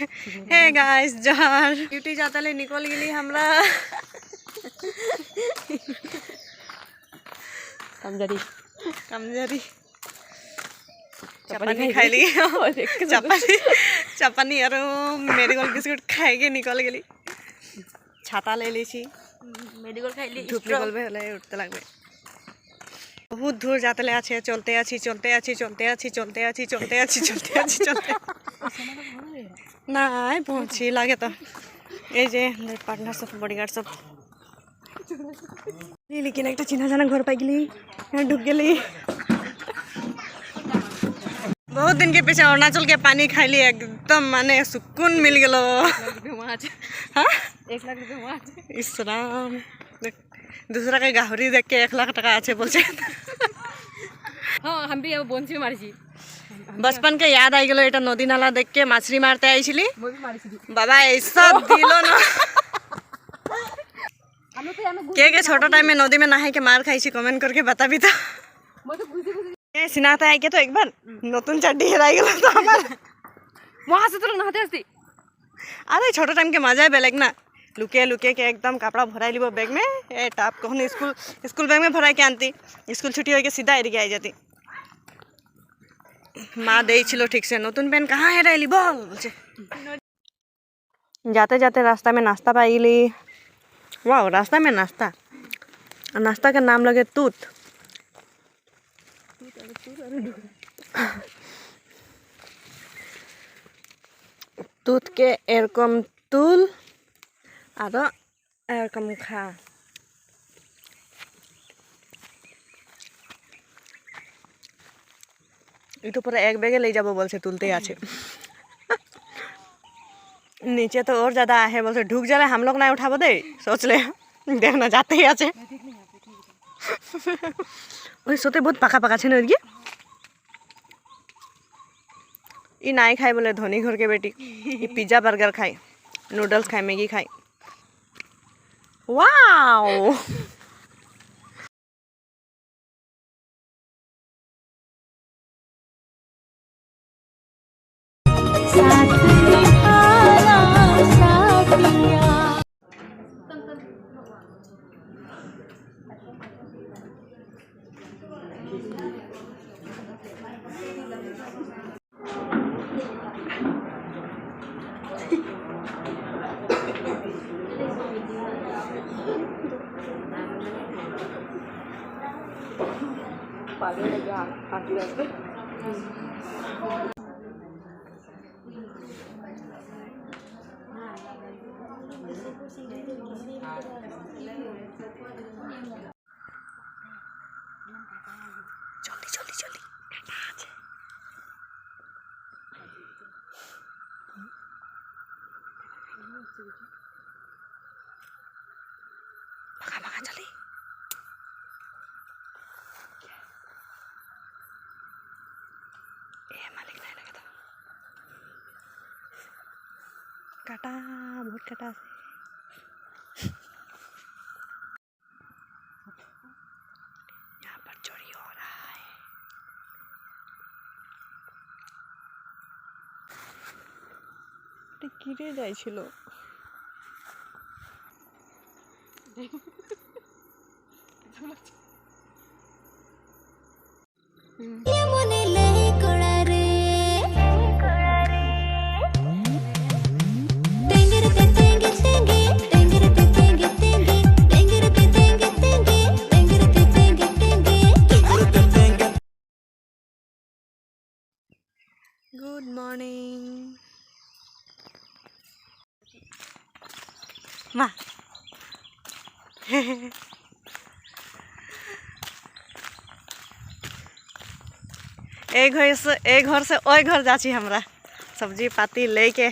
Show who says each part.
Speaker 1: hey guys जहाँ duty जाता ले निकल गई हमरा कमजोरी चपानी खाई ली चपानी और मेरीगोल्ड बिस्कुट खाई के निकल गई छाता ले ली
Speaker 2: मेडिकल खाई ली
Speaker 1: धूप निकलबे हले उठते लगबे बहुत दूर जाते ले आछे चलते নাই পৌঁছি লাগে তো এই যে পার্টনার সব বডিগার্ড সব लेकिन একটা চিনা জানা ঘর পাই গেলি ঢুক গেলি बहुत दिन के पीछे अरुणाचल के पानी खाइली एकदम माने सुकून मिल गलो हाँ
Speaker 2: 1 लाख रुपया वहाँ
Speaker 1: इस राम दूसरा के गाहरी देख के 1 लाख टका আছে बोलছে
Speaker 2: हाँ हम भी अब बंसी मारी छी
Speaker 1: बचपन के याद आई गलो এটা नदी नाला देख के मछली मारते आइছিলি
Speaker 2: मैं भी मारी छी
Speaker 1: बाबा ऐसा दिलो ना के छोटा टाइम में नदी में नहाई के मार खाई छी कमेंट करके बताबी तो
Speaker 2: मैं तो खुशी
Speaker 1: ए सिनाता आई के तो एक बार नतुन चड्डी हेराई गेलो तो हमार
Speaker 2: वहाँ से तो नहाते हस्ती
Speaker 1: अरे छोटा टाइम के मजा है बेलेग ना लुके लुके के एकदम कपड़ा भराई लीबो बैग में ए टाप कहूँ स्कूल बैग में भराई के आनती स्कूल छुट्टी हो के सीधा एरिके आई जाती माँ दे छिलो ठीक से नतुन पेन कहाँ हेराई ली बोल जाते जाते रास्ता में नाश्ता पाई ली वाह रास्ता में नाश्ता नाश्ता का नाम लगे तूत तूत के एरकम तुल आरो एरकम खा इतो पूरा एक बैगे ले जाबो बोलছে तुलते आछे नीचे तो और ज्यादा है बोलছে ढुक जाले हम लोग ना उठाबो दे सोच ले देखना जाते ही आछे ওই सोते बहुत पाका पाका छे न ओदिके ई नाई खाई बोले धनी घर के बेटी ई पिज्जा बर्गर खाई नूडल्स खाई मैगी खाई वाओ जल्दी जल्दी भागा भागा जल्दी ए मालिक नहीं लगे तो काटा बहुत काटा यहाँ पर चोरी हो रहा है किरे যাইছিল गुड मॉर्निंग माँ एक घर से ओई घर जाची हमरा सब्जी पाती लेके